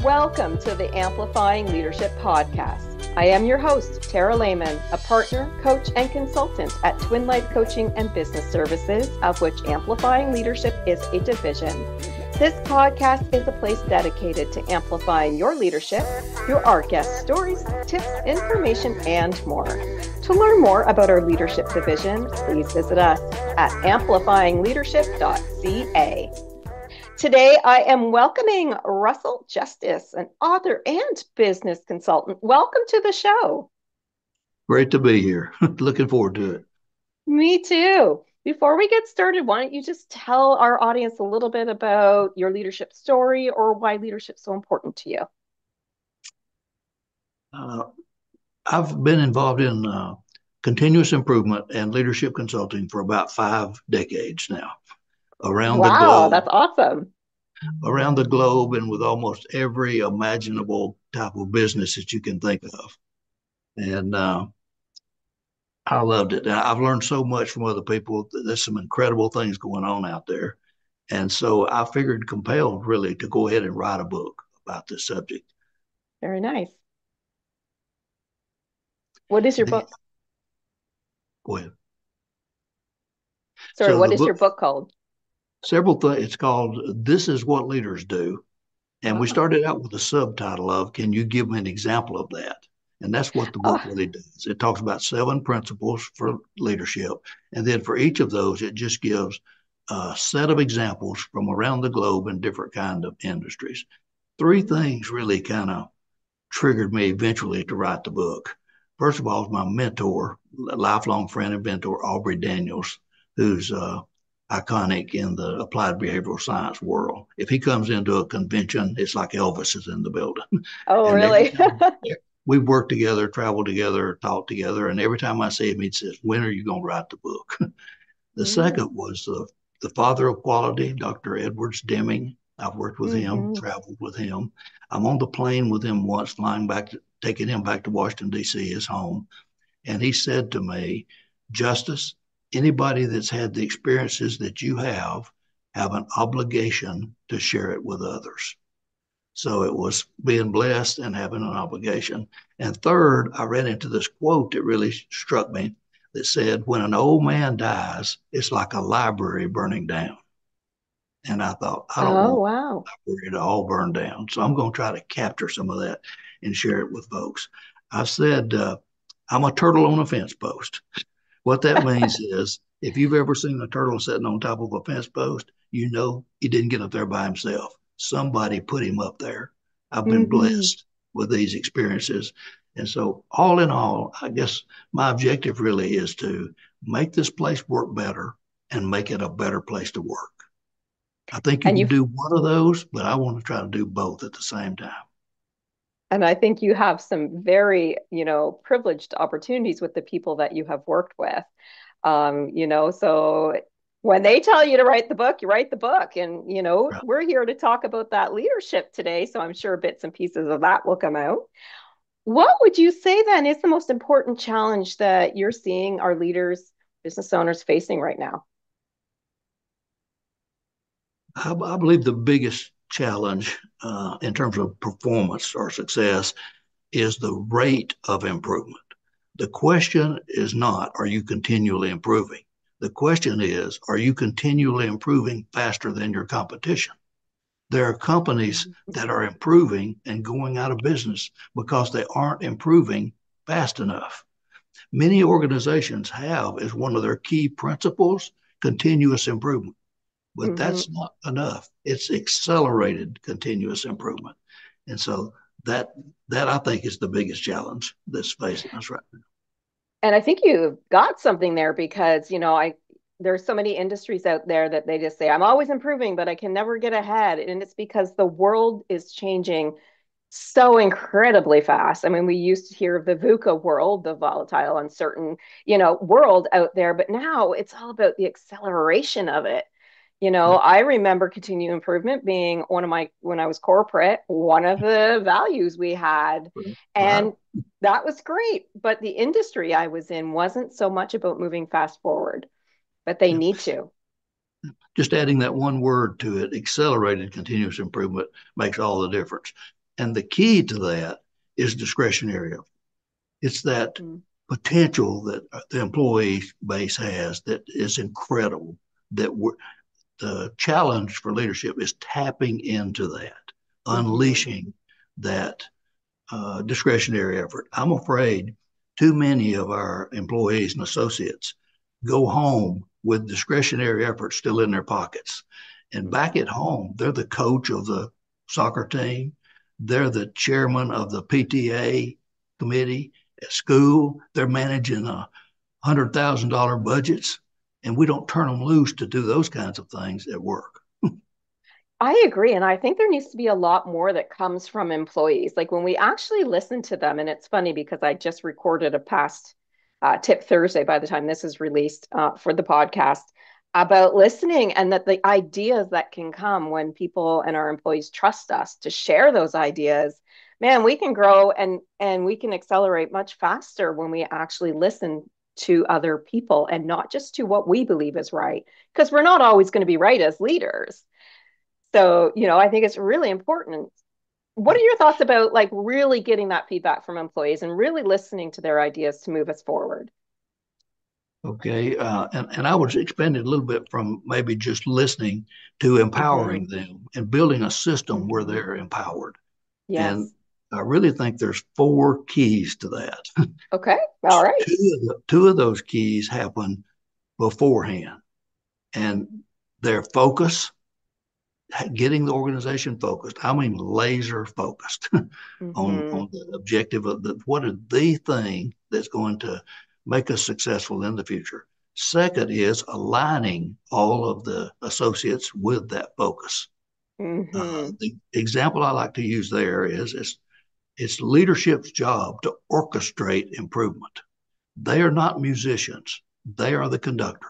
Welcome to the Amplifying Leadership podcast. I am your host, Tara Lehman, a partner, coach, and consultant at Twin Life Coaching and Business Services, of which Amplifying Leadership is a division. This podcast is a place dedicated to amplifying your leadership through our guest stories, tips, information, and more. To learn more about our leadership division, please visit us at amplifyingleadership.ca. Today, I am welcoming Russell Justice, an author and business consultant. Welcome to the show. Great to be here. Looking forward to it. Me too. Before we get started, why don't you just tell our audience a little bit about your leadership story or why leadership is so important to you? I've been involved in continuous improvement and leadership consulting for about 5 decades now. Wow, that's awesome. Around the globe and with almost every imaginable type of business that you can think of. And I loved it. I've learned so much from other people. There's some incredible things going on out there. And so I figured compelled really to go ahead and write a book about this subject. Very nice. What is your book? Go ahead. Sorry, what is your book called? Several things. It's called This Is What Leaders Do. And we started out with a subtitle of, can you give me an example of that? And that's what the book really does. It talks about 7 principles for leadership. And then for each of those, it just gives a set of examples from around the globe in different kind of industries. 3 things really kind of triggered me eventually to write the book. First of all, my mentor, lifelong friend and mentor, Aubrey Daniels, who's iconic in the applied behavioral science world. If he comes into a convention, it's like Elvis is in the building. Oh, really? We've worked together, traveled together, talked together, and every time I see him, he says, when are you going to write the book? The second was the father of quality, Dr. Edwards Deming. I've worked with him, traveled with him. I'm on the plane with him once, taking him back to Washington, D.C., his home. And he said to me, Justice, anybody that's had the experiences that you have an obligation to share it with others. So it was being blessed and having an obligation. And third, I ran into this quote that really struck me that said, when an old man dies, it's like a library burning down. And I thought, I don't want the library to all burn down. So I'm going to try to capture some of that and share it with folks. I said, I'm a turtle on a fence post. What that means is if you've ever seen a turtle sitting on top of a fence post, you know he didn't get up there by himself. Somebody put him up there. I've been blessed with these experiences. And so all in all, I guess my objective really is to make this place work better and make it a better place to work. I think you can do one of those, but I want to try to do both at the same time. And I think you have some very, privileged opportunities with the people that you have worked with. So when they tell you to write the book, you write the book. And, we're here to talk about that leadership today. So I'm sure bits and pieces of that will come out. What would you say then is the most important challenge that you're seeing our leaders, business owners facing right now? I believe the biggest challenge in terms of performance or success is the rate of improvement. The question is not, are you continually improving? The question is, are you continually improving faster than your competition? There are companies that are improving and going out of business because they aren't improving fast enough. Many organizations have as one of their key principles, continuous improvement. But that's not enough. It's accelerated continuous improvement. And so that I think is the biggest challenge that's facing us right now. And I think you've got something there because, there's so many industries out there that they just say, I'm always improving, but I can never get ahead. And it's because the world is changing so incredibly fast. I mean, we used to hear of the VUCA world, the volatile, uncertain, world out there, but now it's all about the acceleration of it. I remember continuous improvement being when I was corporate, one of the values we had. And that was great. But the industry I was in wasn't so much about moving fast forward, but they need to. Just adding that one word to it, accelerated continuous improvement, makes all the difference. And the key to that is discretionary. It's that Mm. potential that the employee base has that is incredible. That the challenge for leadership is tapping into that, Mm-hmm. unleashing that discretionary effort. I'm afraid too many of our employees and associates go home with discretionary effort still in their pockets. And back Mm-hmm. at home, they're the coach of the soccer team, they're the chairman of the PTA committee at school, they're managing $100,000 budgets, and we don't turn them loose to do those kinds of things at work. I agree. And I think there needs to be a lot more that comes from employees. Like when we actually listen to them, and it's funny because I just recorded a past Tip Thursday by the time this is released for the podcast about listening and that the ideas that can come when people and our employees trust us to share those ideas, man, we can grow and we can accelerate much faster when we actually listen to other people and not just to what we believe is right, because we're not always going to be right as leaders. So, I think it's really important. What are Yeah. your thoughts about like really getting that feedback from employees and really listening to their ideas to move us forward? Okay. And I would expand it a little bit from maybe just listening to Mm-hmm. empowering them and building a system where Mm-hmm. they're empowered. And Yes. I really think there's four keys to that. Okay. All right. Two of those keys happen beforehand, and their focus, getting the organization focused. I mean, laser focused Mm-hmm. on the objective of what is the thing that's going to make us successful in the future. Second is aligning all of the associates with that focus. Mm-hmm. The example I like to use there is it's leadership's job to orchestrate improvement. They are not musicians; they are the conductor,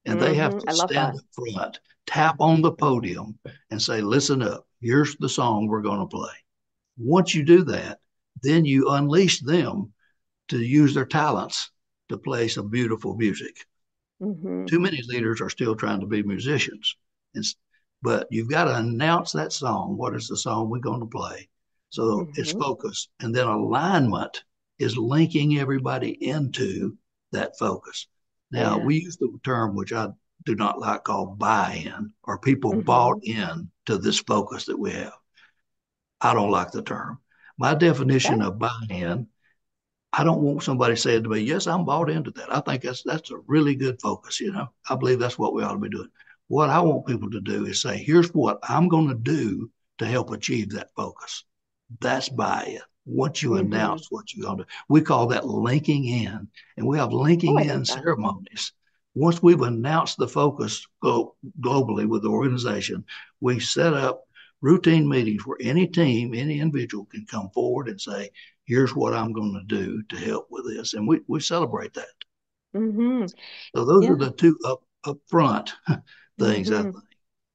and they have Mm-hmm. to I love stand that. up front, tap on the podium, and say, "Listen up. Here's the song we're going to play." Once you do that, then you unleash them to use their talents to play some beautiful music. Mm-hmm. Too many leaders are still trying to be musicians. But you've got to announce that song. What is the song we're going to play? So it's Mm-hmm. focus. And then alignment is linking everybody into that focus. Now, Yeah. we use the term, which I do not like, called buy in, or people bought Mm-hmm. in to this focus that we have. I don't like the term. My Okay. definition of buy in, I don't want somebody saying to me, "Yes, I'm bought into that. I think that's a really good focus. I believe that's what we ought to be doing." What I want people to do is say, "Here's what I'm going to do to help achieve that focus." That's buy-in. Once you Mm-hmm. announce what you're going to do, we call that linking in, and we have Oh, linking I in like that. ceremonies. Once we've announced the focus globally with the organization, we set up routine meetings where any team, any individual can come forward and say, "Here's what I'm going to do to help with this." And we celebrate that. Mm-hmm. So those are Yeah. the two up front things, I Mm-hmm. think.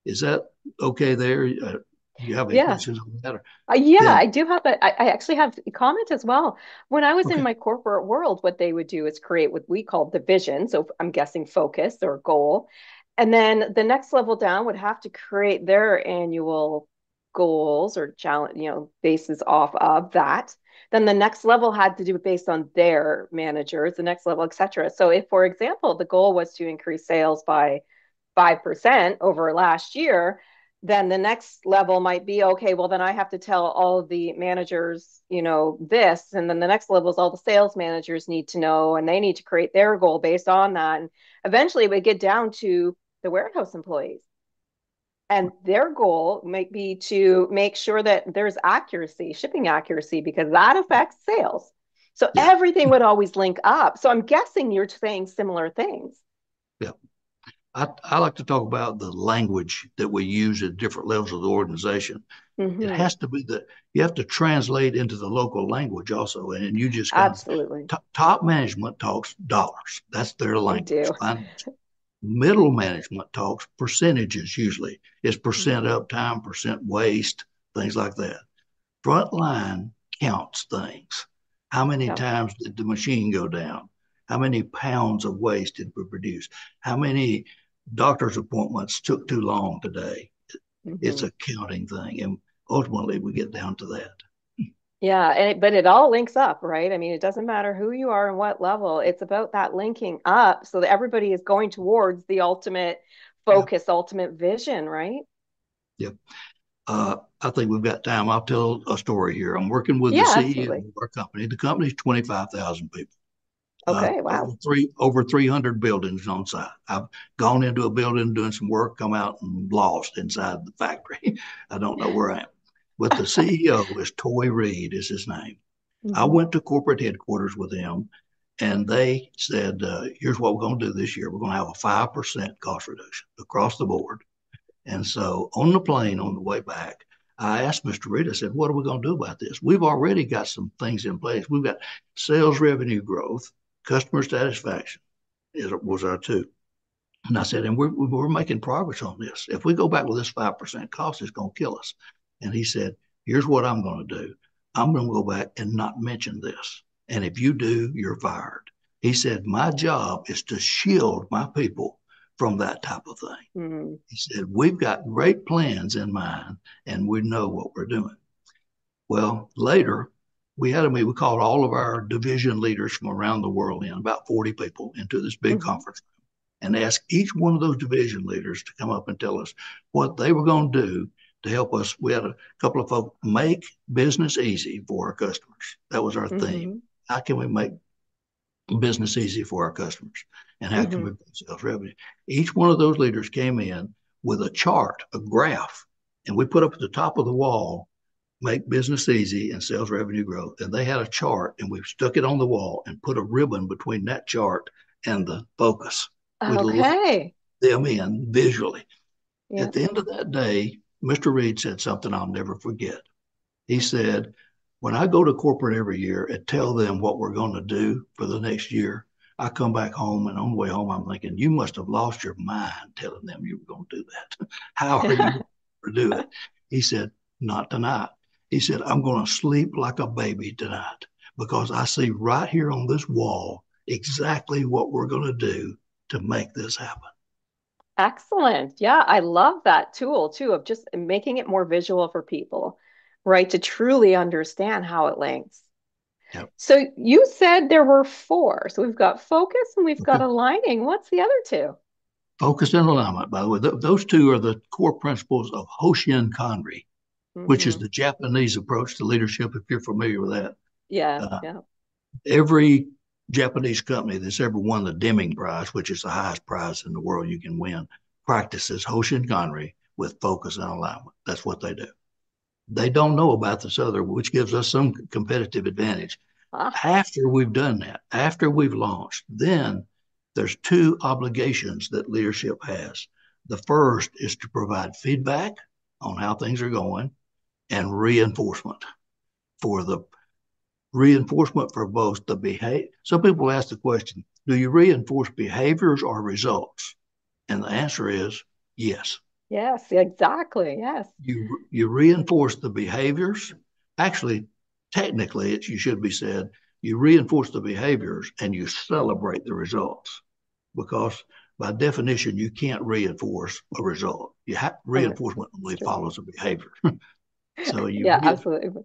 Is that okay there? Do you have any Yeah. questions on that? Or Yeah, I then, do have I actually have a comment as well. When I was in okay, my corporate world, what they would do is create what we call the vision. So I'm guessing focus or goal. And then the next level down would have to create their annual goals or challenge, bases off of that. Then the next level had to do it based on their managers, the next level, et cetera. So if, for example, the goal was to increase sales by 5% over last year, then the next level might be okay, well, then I have to tell all of the managers, this. And then the next level is all the sales managers need to know, and they need to create their goal based on that. And eventually we get down to the warehouse employees. And their goal might be to make sure that there's accuracy, shipping accuracy, because that affects sales. So yeah, everything would always link up. So I'm guessing you're saying similar things. yeah. I like to talk about the language that we use at different levels of the organization. It Mm-hmm. has to be that you have to translate into the local language also. And you just kind of, Absolutely. top management talks dollars. That's their They language. do. Middle management talks percentages usually. It's percent Mm-hmm. uptime, percent waste, things like that. Frontline counts things. How many Yeah. times did the machine go down? How many pounds of waste did we produce? How many doctor's appointments took too long today? It's Mm-hmm. a counting thing. And ultimately, we get down to that. Yeah, but it all links up, right? I mean, it doesn't matter who you are and what level. It's about that linking up so that everybody is going towards the ultimate Yeah. focus, ultimate vision, right? Yep. I think we've got time. I'll tell a story here. I'm working with the Yeah, CEO absolutely. of our company. The company's 25,000 people. Okay, wow. Over 300 buildings on site. I've gone into a building doing some work, come out and lost inside the factory. I don't know where I am. But the CEO is Toy Reed, is his name. I Hmm. went to corporate headquarters with him, and they said, "Here's what we're going to do this year. We're going to have a 5% cost reduction across the board." And so on the plane on the way back, I asked Mr. Reed, I said, "What are we going to do about this? We've already got some things in place. We've got sales revenue growth, customer satisfaction was our two." And I said, "And we're making progress on this. If we go back with this 5% cost, it's going to kill us." And he said, "Here's what I'm going to do. I'm going to go back and not mention this. And if you do, you're fired." He said, "My job is to shield my people from that type of thing." Hmm. He said, "We've got great plans in mind and we know what we're doing." Well, later, we had a meeting. We called all of our division leaders from around the world in, about 40 people, into this big Hmm. conference and asked each one of those division leaders to come up and tell us what they were going to do to help us. We had a couple of folks make business easy for our customers. That was our theme. Hmm. How can we make business easy for our customers? And how can we Hmm. bring sales revenue? Each one of those leaders came in with a chart, a graph, and we put up at the top of the wall, make business easy and sales revenue growth. And they had a chart and we stuck it on the wall and put a ribbon between that chart and the focus. We linked Okay. them in visually. Yeah. At the end of that day, Mr. Reed said something I'll never forget. He said, "When I go to corporate every year and tell them what we're going to do for the next year, I come back home and on the way home, I'm thinking, you must have lost your mind telling them you were going to do that. How are you going to do it?" He said, "Not tonight." He said, "I'm going to sleep like a baby tonight because I see right here on this wall exactly what we're going to do to make this happen." Excellent. Yeah, I love that tool too of just making it more visual for people, right? To truly understand how it links. Yep. So you said there were four. So we've got focus and we've got Okay. aligning. What's the other two? Focus and alignment, by the way, those two are the core principles of Hoshin Kanri, which is Hmm. the Japanese approach to leadership, if you're familiar with that. Yeah, Uh, yeah. every Japanese company that's ever won the Deming Prize, which is the highest prize in the world you can win, practices Hoshin Kanri with focus and alignment. That's what they do. They don't know about this other, which gives us some competitive advantage. Ah, After we've done that, after we've launched, then there's two obligations that leadership has. The first is to provide feedback on how things are going and for the reinforcement for both the behavior. Some people ask the question, do you reinforce behaviors or results? And the answer is yes. yes, exactly. Yes. You reinforce the behaviors. Actually, technically, you should be said, you reinforce the behaviors and you celebrate the results because by definition, you can't reinforce a result. Oh, Reinforcement it's only true. follows a behavior. So Yeah, absolutely.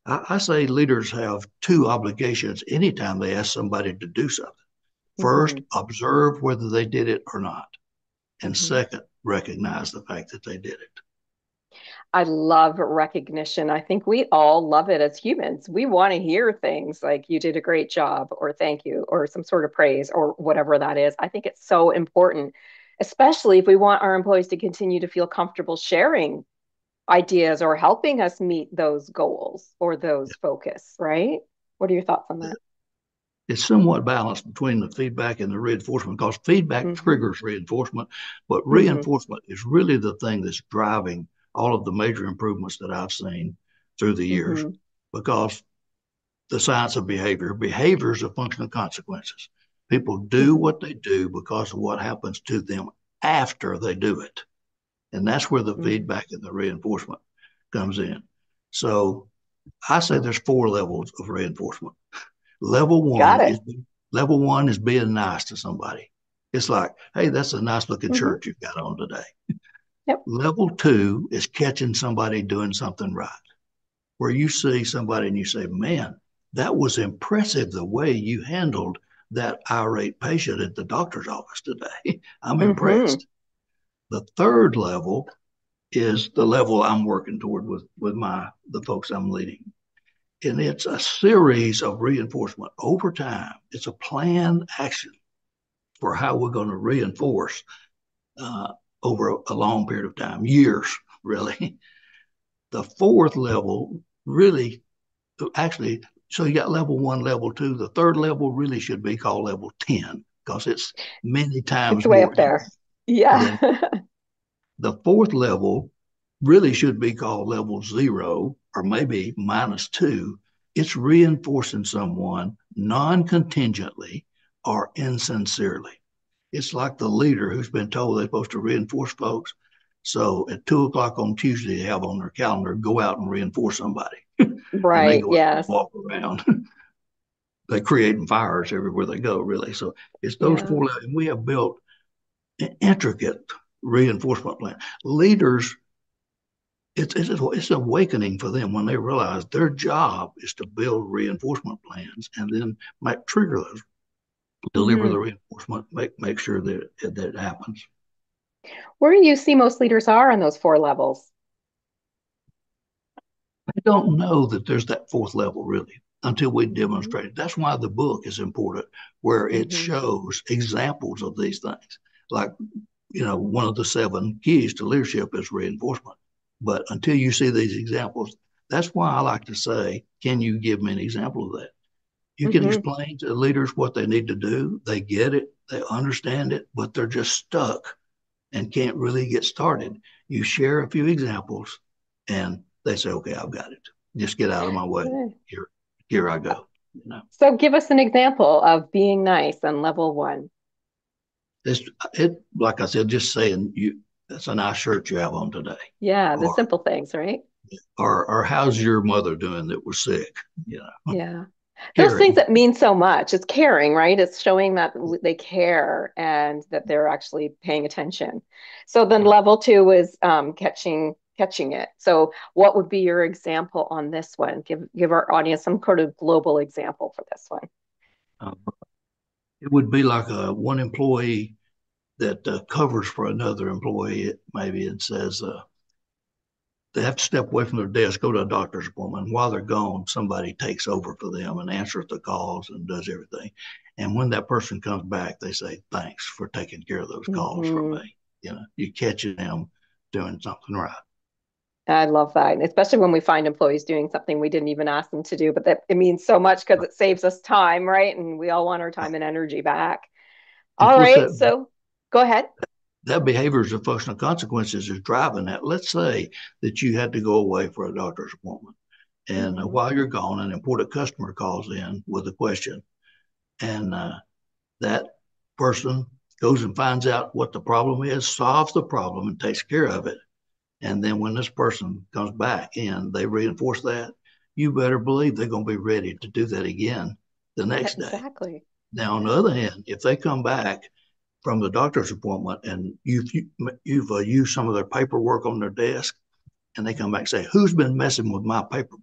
I say leaders have two obligations anytime they ask somebody to do something. First, Hmm. observe whether they did it or not. And Hmm. second, recognize the fact that they did it. I love recognition. I think we all love it as humans. We want to hear things like you did a great job or thank you or some sort of praise or whatever that is. I think it's so important, especially if we want our employees to continue to feel comfortable sharing ideas or helping us meet those goals or those focus, right? What are your thoughts on that? It's somewhat balanced between the feedback and the reinforcement because feedback Hmm. triggers reinforcement, but Hmm. reinforcement is really the thing that's driving all of the major improvements that I've seen through the years Hmm. because the science of behavior is a function of consequences. People do Hmm. what they do because of what happens to them after they do it. And that's where the Hmm. feedback and the reinforcement comes in. So I say there's four levels of reinforcement. Level Got one is it. level one is being nice to somebody. It's like, hey, that's a nice looking Hmm. shirt you've got on today. Yep. Level two is catching somebody doing something right. where you see somebody and you say, man, that was impressive the way you handled that irate patient at the doctor's office today. I'm Mm-hmm. impressed. The third level is the level I'm working toward with the folks I'm leading. And it's a series of reinforcement over time. It's a planned action for how we're going to reinforce uh, over a long period of time, years, really. The fourth level really, actually, so you got level one, level two. The third level really should be called level 10 because it's many It's times way more up there. Yeah. than the fourth level really should be called level 0 or maybe -2. It's reinforcing someone non contingently or insincerely. It's like the leader who's been told they're supposed to reinforce folks. So at 2 o'clock on Tuesday, they have on their calendar, go out and reinforce somebody. And they Right. go out and Yes. walk around. They're creating fires everywhere they go, really. So it's those Yeah. four levels. And we have built an intricate reinforcement plan. Leaders, it's an awakening for them when they realize their job is to build reinforcement plans and then might trigger those, deliver the Hmm. reinforcement, make sure that it happens. Where do you see most leaders are on those four levels? I don't know that there's that fourth level really until we Hmm. demonstrate it. That's why the book is important, where it Hmm. shows examples of these things. Like, one of the 7 keys to leadership is reinforcement. But until you see these examples, that's why I like to say, can you give me an example of that? You can Hmm. explain to leaders what they need to do. They get it, they understand it, but they're just stuck and can't really get started. You share a few examples and they say, okay, I've got it. Just get out of my way. Here, here I go. You know, So give us an example of being nice on level one. it's like I said, just saying that's a nice shirt you have on today. Yeah, the Or simple things, right? or how's your mother doing that was sick? Yeah. Those things Caring. that mean so much. It's caring, right? It's showing that they care and that they're actually paying attention. So then Right. level two is catching it. So what would be your example on this one? Give our audience some sort of global example for this one. Uh, it would be like one employee that covers for another employee, maybe, and says, they have to step away from their desk, go to a doctor's appointment. While they're gone, somebody takes over for them and answers the calls and does everything. And when that person comes back, they say, thanks for taking care of those calls for Hmm. me. You catch them doing something right. I love that, and especially when we find employees doing something we didn't even ask them to do, but that it means so much because Right. it saves us time, right? And we all want our Right. time and energy back. If All with right, so go ahead. that behaviors of functional consequences is driving that, let's say that you had to go away for a doctor's appointment. And Hmm. while you're gone, an important customer calls in with a question. And that person goes and finds out what the problem is, solves the problem, and takes care of it. And then when this person comes back in, they reinforce that. You better believe they're going to be ready to do that again the next day. Exactly. Now, on the other hand, if they come back from the doctor's appointment and you've used some of their paperwork on their desk, and they come back and say, "Who's been messing with my paperwork?"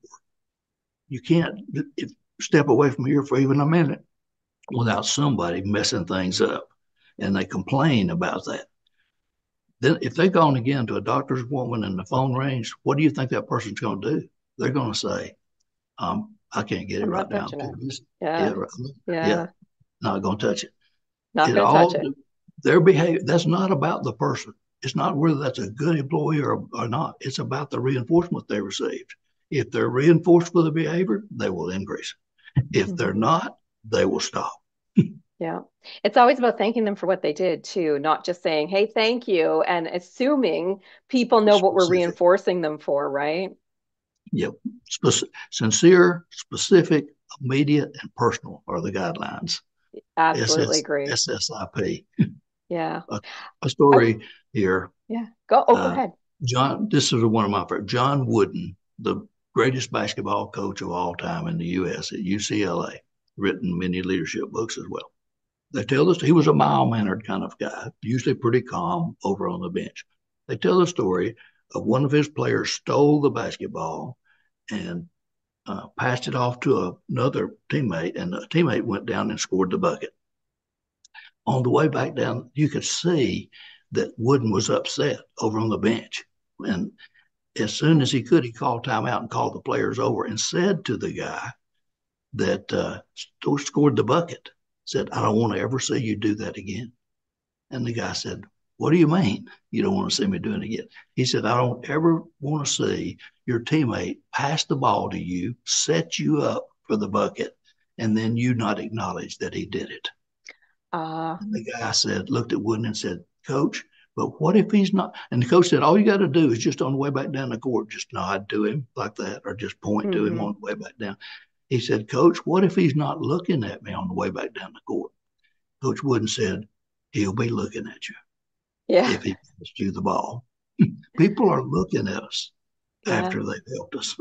You can't step away from here for even a minute without somebody messing things up, and they complain about that. Then, if they've gone again to a doctor's appointment and the phone rings, what do you think that person's going to do? They're going to say, "I can't get it I'm right not now. touching it. Yeah, Yeah. right. Yeah, Yeah. not going to touch it." Not It going to touch all it. their behavior. That's not about the person. It's not whether that's a good employee or not. It's about the reinforcement they received. If they're reinforced for the behavior, they will increase. If they're Hmm. not, they will stop. Yeah. It's always about thanking them for what they did too, not just saying, hey, thank you, and assuming people know what we're Specific. reinforcing them for, right? Yep. Sincere, specific, immediate, and personal are the guidelines. Absolutely SS, agree. SSIP. Yeah. A, a Oh, story here. yeah. Go Uh, ahead. this is one of my favorites. John Wooden, the greatest basketball coach of all time in the U.S. at UCLA, written many leadership books as well. They tell us he was a mild mannered kind of guy, usually pretty calm over on the bench. They tell the story of one of his players stole the basketball and passed it off to another teammate, and the teammate went down and scored the bucket. On the way back down, you could see that Wooden was upset over on the bench. And as soon as he could, he called timeout and called the players over and said to the guy that scored the bucket, said, I don't want to ever see you do that again. And the guy said, what do you mean you don't want to see me doing it again? He said, I don't ever want to see your teammate pass the ball to you, set you up for the bucket, and then you not acknowledge that he did it. Uh, And the guy said, looked at Wooden and said, Coach, but what if he's not? And the coach said, all you got to do is just on the way back down the court, just nod to him like that, or just point to him mm-hmm. on the way back down. He said, Coach, what if he's not looking at me on the way back down the court? Coach Wooden said, he'll be looking at you Yeah. if he passed you the ball. People are looking at us Yeah. after they've helped us.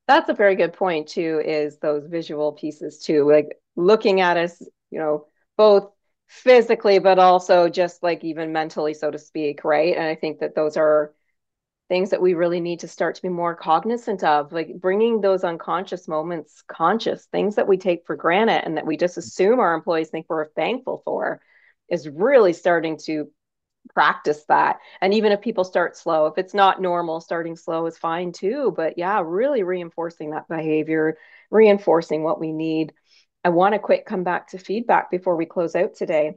That's a very good point too, is those visual pieces too, like looking at us, both physically, but also just like even mentally, so to speak, right? And I think that those are things that we really need to start to be more cognizant of, like bringing those unconscious moments conscious, things that we take for granted and that we just assume our employees think we're thankful for, is really starting to practice that. And even if people start slow, if it's not normal, starting slow is fine too. But yeah, really reinforcing that behavior, reinforcing what we need. I want to quick come back to feedback before we close out today,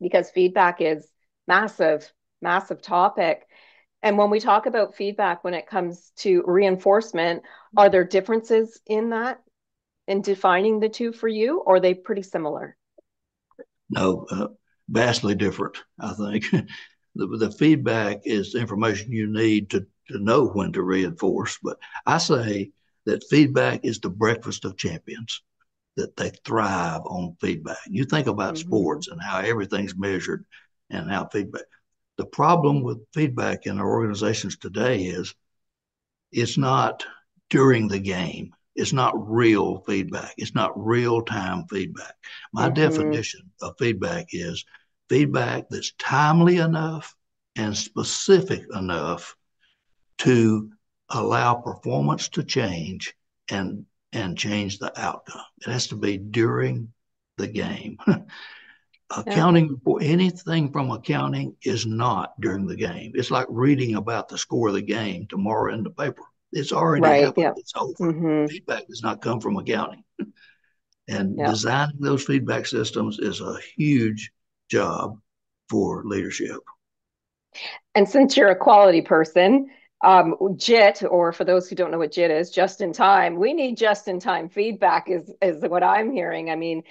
because feedback is massive, massive topic. And when we talk about feedback, when it comes to reinforcement, are there differences in that, in defining the two for you, or are they pretty similar? No, vastly different, I think. The feedback is the information you need to know when to reinforce. But I say that feedback is the breakfast of champions, that they thrive on feedback. You think about Mm-hmm. sports and how everything's measured and how feedback. The problem with feedback in our organizations today is it's not during the game. It's not real feedback. It's not real time feedback. My Mm-hmm. definition of feedback is feedback that's timely enough and specific enough to allow performance to change and and change the outcome. It has to be during the game. Yeah. Accounting for anything from accounting is not during the game. It's like reading about the score of the game tomorrow in the paper. It's already Right. happened. Yeah. It's over. Mm-hmm. Feedback does not come from accounting. And Yeah. designing those feedback systems is a huge job for leadership. And since you're a quality person, JIT, or for those who don't know what JIT is, just in time, we need just in time feedback is what I'm hearing. I mean,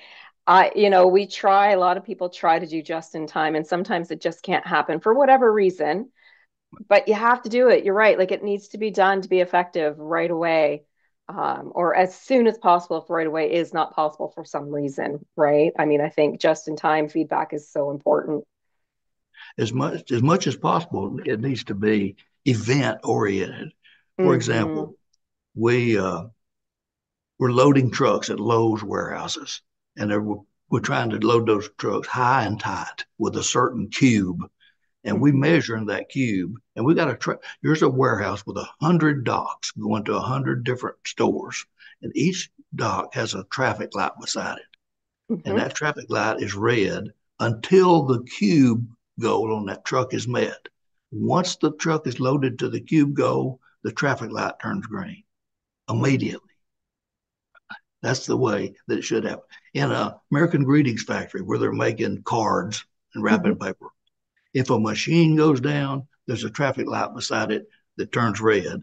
we try, a lot of people try to do just in time, and sometimes it just can't happen for whatever reason, but you have to do it. You're right. Like it needs to be done to be effective right away. Or as soon as possible if right away is not possible for some reason, right? I mean, I think just in time feedback is so important. As much as possible, it needs to be event oriented. For Mm-hmm. example, we're loading trucks at Lowe's warehouses, and we're trying to load those trucks high and tight with a certain cube, and we Mm-hmm. measure in that cube, and we got a truck. Here's a warehouse with 100 docks going to 100 different stores, and each dock has a traffic light beside it, and Mm-hmm. that traffic light is red until the cube goal on that truck is met. Once the truck is loaded to the cube goal, the traffic light turns green Mm-hmm. immediately. That's the way that it should happen. In a American Greetings factory where they're making cards and wrapping Mm-hmm. paper, if a machine goes down, there's a traffic light beside it that turns red,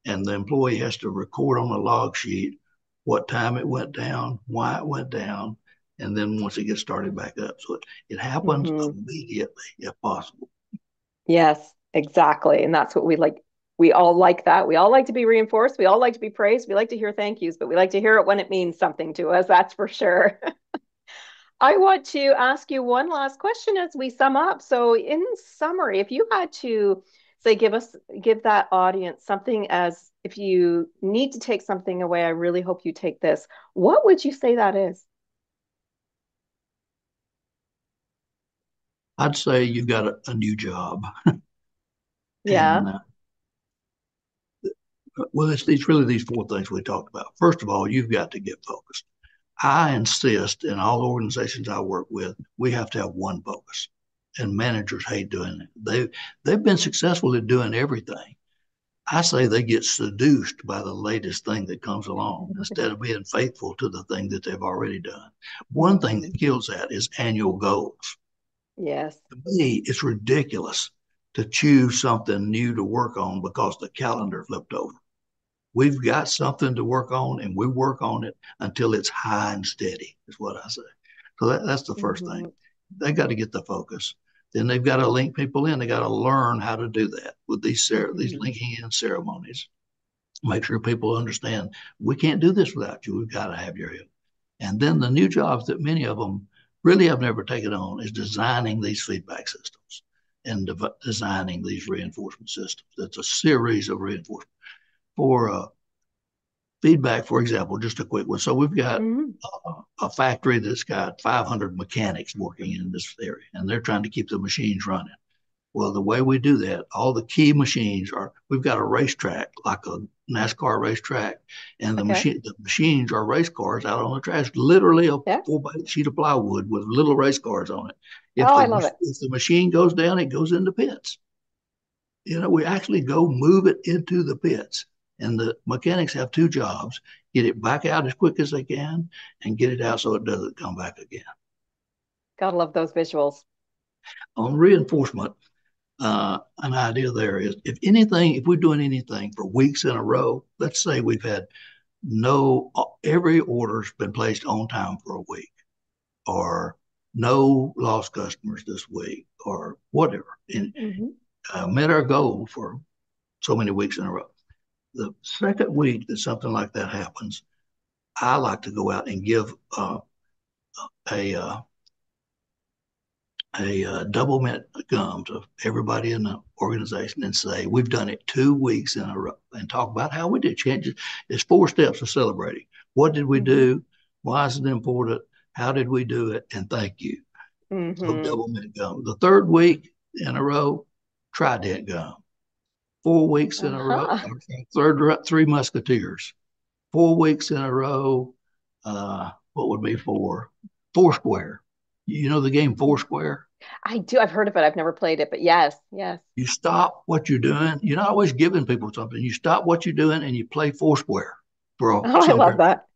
and the employee has to record on a log sheet what time it went down, why it went down, and then once it gets started back up. So it happens Mm-hmm. immediately if possible. Yes, exactly. And that's what we like. We all like that. We all like to be reinforced. We all like to be praised. We like to hear thank yous, but we like to hear it when it means something to us. That's for sure. I want to ask you one last question as we sum up. So, in summary, if you had to say, give that audience something, as if you need to take something away, I really hope you take this. What would you say that is? I'd say you've got a new job, and Yeah. Well, it's really these four things we talked about. First of all, you've got to get focused. I insist in all organizations I work with, we have to have one focus. And managers hate doing it. They've been successful at doing everything. I say they get seduced by the latest thing that comes along instead of being faithful to the thing that they've already done. One thing Hmm. that kills that is annual goals. Yes. To me, it's ridiculous to choose something new to work on because the calendar flipped over. We've got something to work on, and we work on it until it's high and steady, is what I say. So that's the first thing. Hmm. They got to get the focus. Then they've got to link people in. They got to learn how to do that with these Hmm. linking in ceremonies. Make sure people understand we can't do this without you. We've got to have your help. And then the new jobs that many of them really have never taken on is designing these feedback systems and designing these reinforcement systems. That's a series of reinforcement for feedback, for example, just a quick one. So we've got Hmm. a factory that's got 500 mechanics working in this area, and they're trying to keep the machines running. Well, the way we do that, all the key machines are, we've got a racetrack, like a NASCAR racetrack, and Okay. the machines are race cars out on the track, literally a Yeah. 4 by 8 sheet of plywood with little race cars on it. Oh, I love it. If the machine goes down, it goes into pits. We actually go move it into the pits. And the mechanics have two jobs: get it back out as quick as they can and get it out so it doesn't come back again. Gotta love those visuals. On reinforcement, an idea there is if we're doing anything for weeks in a row, let's say we've had every order's been placed on time for a week, or no lost customers this week, or whatever, and Hmm. met our goal for so many weeks in a row. The second week that something like that happens, I like to go out and give a uh, double mint gum to everybody in the organization and say, we've done it 2 weeks in a row, and talk about how we did changes. It's 4 steps of celebrating. What did we Hmm. do? Why is it important? How did we do it? And thank you. So Hmm. double mint gum. The third week in a row, trident gum. 4 weeks in a row, Uh-huh. three musketeers. 4 weeks in a row. What would be four? Foursquare. You know the game Foursquare? I do. I've heard of it. I've never played it, but yes, yes. You stop what you're doing. You're not always giving people something. You stop what you're doing and you play Foursquare for Oh, I some love period. that.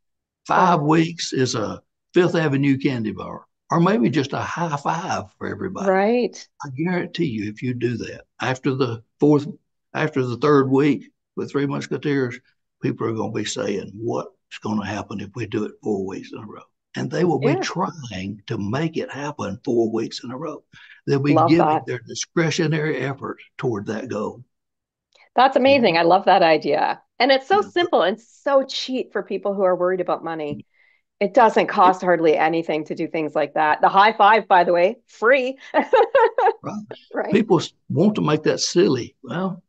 Five Yeah. weeks is a Fifth Avenue candy bar, or maybe just a high five for everybody. Right. I guarantee you, if you do that after the third week with Three Musketeers, people are going to be saying, "What's going to happen if we do it 4 weeks in a row?" And they will be Yeah. trying to make it happen 4 weeks in a row. They'll be Love giving that. their discretionary effort toward that goal. That's So, amazing. I love that idea. And it's so yeah, simple and so cheap for people who are worried about money. It doesn't cost hardly anything to do things like that. The high five, by the way, free. right. Right? People want to make that silly. Well,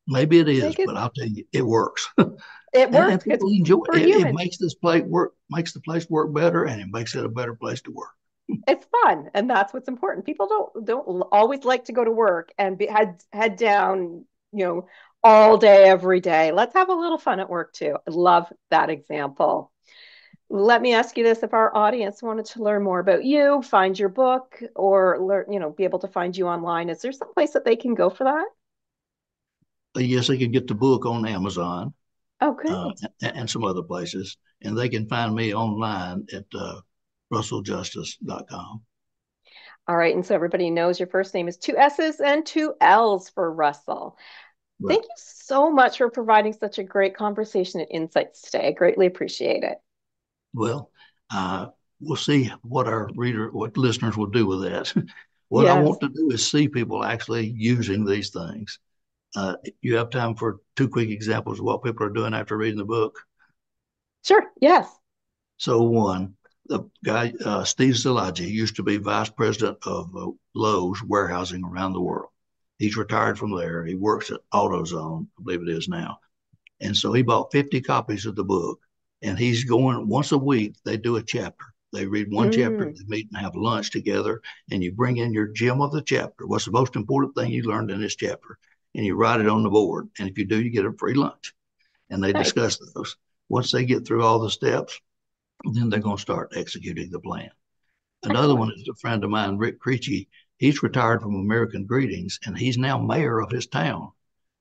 maybe it is, Make it but I'll tell you, it works. it And works. It's people enjoy for it. It humans. makes this place work, makes the place work better, and it makes it a better place to work. It's fun, and that's what's important. People don't always like to go to work and be head down, you know, all day every day. Let's have a little fun at work too. I love that example. Let me ask you this: if our audience wanted to learn more about you, find your book, or learn, be able to find you online, is there some place that they can go for that? Yes, they can get the book on Amazon Oh, uh, great. and some other places, and they can find me online at russelljustice.com. All right. And so everybody knows your first name is two S's and two L's for Russell. Right. Thank you so much for providing such a great conversation and insights today. I greatly appreciate it. Well, we'll see what listeners will do with that. What I Yes. want to do is see people actually using these things. You have time for two quick examples of what people are doing after reading the book. Sure. Yes. So one, the guy Steve Szilagyi used to be vice president of Lowe's warehousing around the world. He's retired from there. He works at AutoZone, I believe it is now. And so he bought 50 copies of the book, and he's going once a week. They do a chapter. They read one chapter, Mm. they meet and have lunch together, and you bring in your gem of the chapter. What's the most important thing you learned in this chapter? And you write it on the board. And if you do, you get a free lunch. and they Nice. discuss those. Once they get through all the steps, then they're going to start executing the plan. Another Excellent. one is a friend of mine, Rick Creechy. He's retired from American Greetings, and he's now mayor of his town.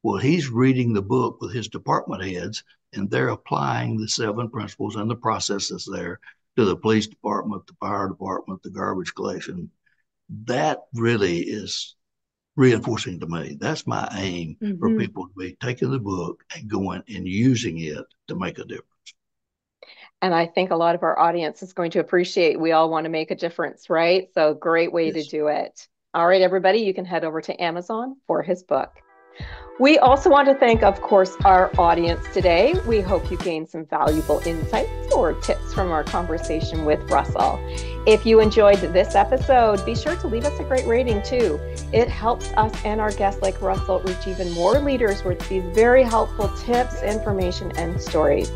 Well, he's reading the book with his department heads, and they're applying the 7 principles and the processes there to the police department, the fire department, the garbage collection. That really is reinforcing to me. That's my aim, for Hmm. people to be taking the book and going and using it to make a difference. And I think a lot of our audience is going to appreciate we all want to make a difference, right? So, great way to Yes. do it. All right, everybody, you can head over to Amazon for his book. We also want to thank, of course, our audience today. We hope you gained some valuable insights or tips from our conversation with Russell. If you enjoyed this episode, be sure to leave us a great rating too. It helps us and our guests like Russell reach even more leaders with these very helpful tips, information, and stories.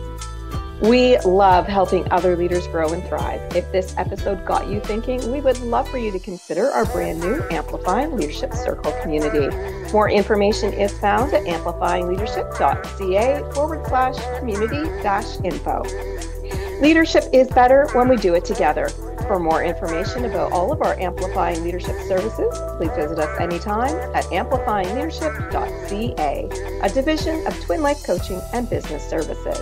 We love helping other leaders grow and thrive. If this episode got you thinking, we would love for you to consider our brand new Amplifying Leadership Circle community. More information is found at amplifyingleadership.ca/community-info. Leadership is better when we do it together. For more information about all of our Amplifying Leadership services, please visit us anytime at amplifyingleadership.ca, a division of Twin Life Coaching and Business Services.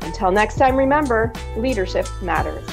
Until next time, remember, leadership matters.